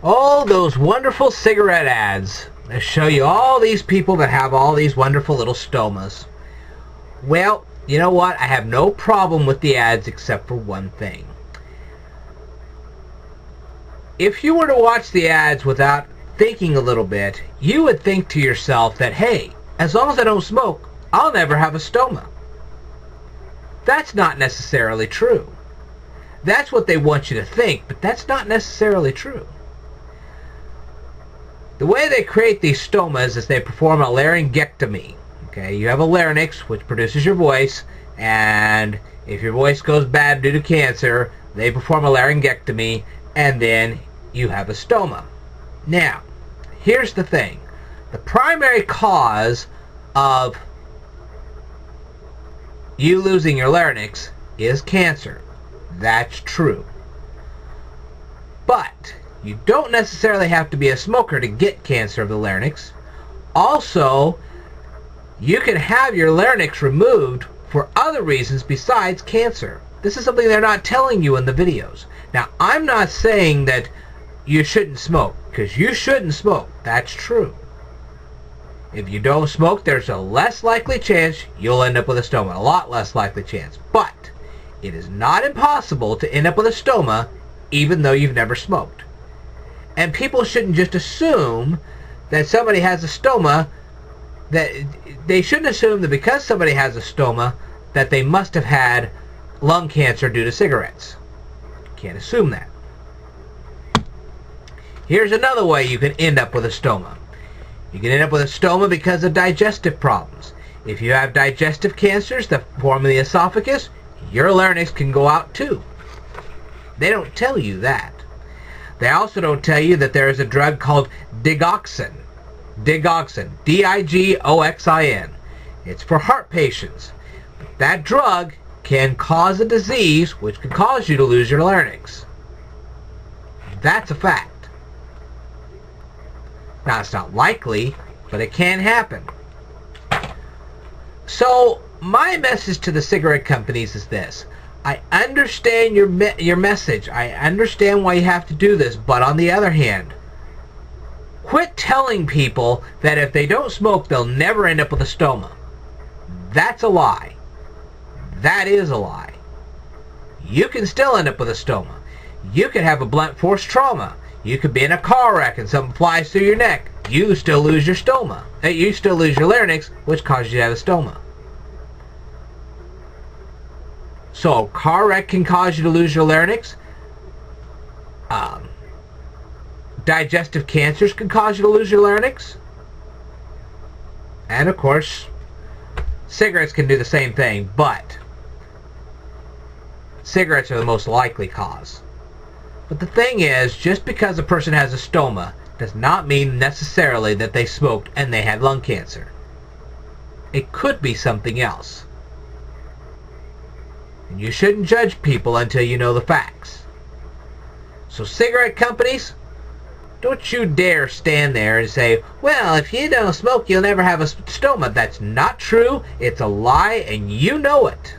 Oh, those wonderful cigarette ads. They show you all these people that have all these wonderful little stomas. Well, you know what? I have no problem with the ads except for one thing. If you were to watch the ads without thinking a little bit, you would think to yourself that, hey, as long as I don't smoke, I'll never have a stoma. That's not necessarily true. That's what they want you to think, but that's not necessarily true. The way they create these stomas is they perform a laryngectomy. Okay, you have a larynx, which produces your voice, and if your voice goes bad due to cancer, they perform a laryngectomy, and then you have a stoma. Now, here's the thing. The primary cause of you losing your larynx is cancer. That's true. But you don't necessarily have to be a smoker to get cancer of the larynx. Also, you can have your larynx removed for other reasons besides cancer. This is something they're not telling you in the videos. Now, I'm not saying that you shouldn't smoke, because you shouldn't smoke. That's true. If you don't smoke, there's a less likely chance you'll end up with a stoma. A lot less likely chance. But it is not impossible to end up with a stoma even though you've never smoked. And people shouldn't just assume that somebody has a stoma, that they shouldn't assume that because somebody has a stoma that they must have had lung cancer due to cigarettes. Can't assume that. Here's another way you can end up with a stoma. You can end up with a stoma because of digestive problems. If you have digestive cancers that form in the esophagus, your larynx can go out too. They don't tell you that. They also don't tell you that there is a drug called digoxin. Digoxin. D-I-G-O-X-I-N. It's for heart patients. But that drug can cause a disease which can cause you to lose your larynx. That's a fact. Now, it's not likely, but it can happen. So, my message to the cigarette companies is this. I understand your message. I understand why you have to do this, but on the other hand, quit telling people that if they don't smoke, they'll never end up with a stoma. That's a lie. That is a lie. You can still end up with a stoma. You could have a blunt force trauma. You could be in a car wreck and something flies through your neck. You still lose your stoma. You still lose your larynx, which causes you to have a stoma. So, a car wreck can cause you to lose your larynx. Digestive cancers can cause you to lose your larynx. And, of course, cigarettes can do the same thing, but cigarettes are the most likely cause. But the thing is, just because a person has a stoma does not mean necessarily that they smoked and they had lung cancer. It could be something else. And you shouldn't judge people until you know the facts. So cigarette companies, don't you dare stand there and say, well, if you don't smoke, you'll never have a stoma. That's not true. It's a lie, and you know it.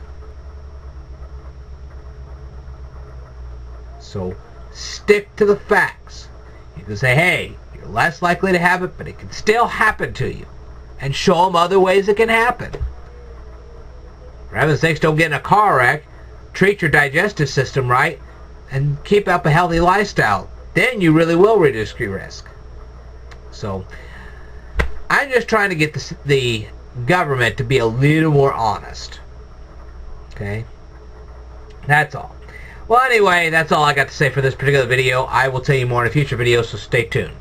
So stick to the facts. You can say, hey, you're less likely to have it, but it can still happen to you. And show them other ways it can happen. For heaven's sakes, don't get in a car wreck. Treat your digestive system right. And keep up a healthy lifestyle. Then you really will reduce your risk. So, I'm just trying to get the government to be a little more honest. Okay? That's all. Well, anyway, that's all I got to say for this particular video. I will tell you more in a future video, so stay tuned.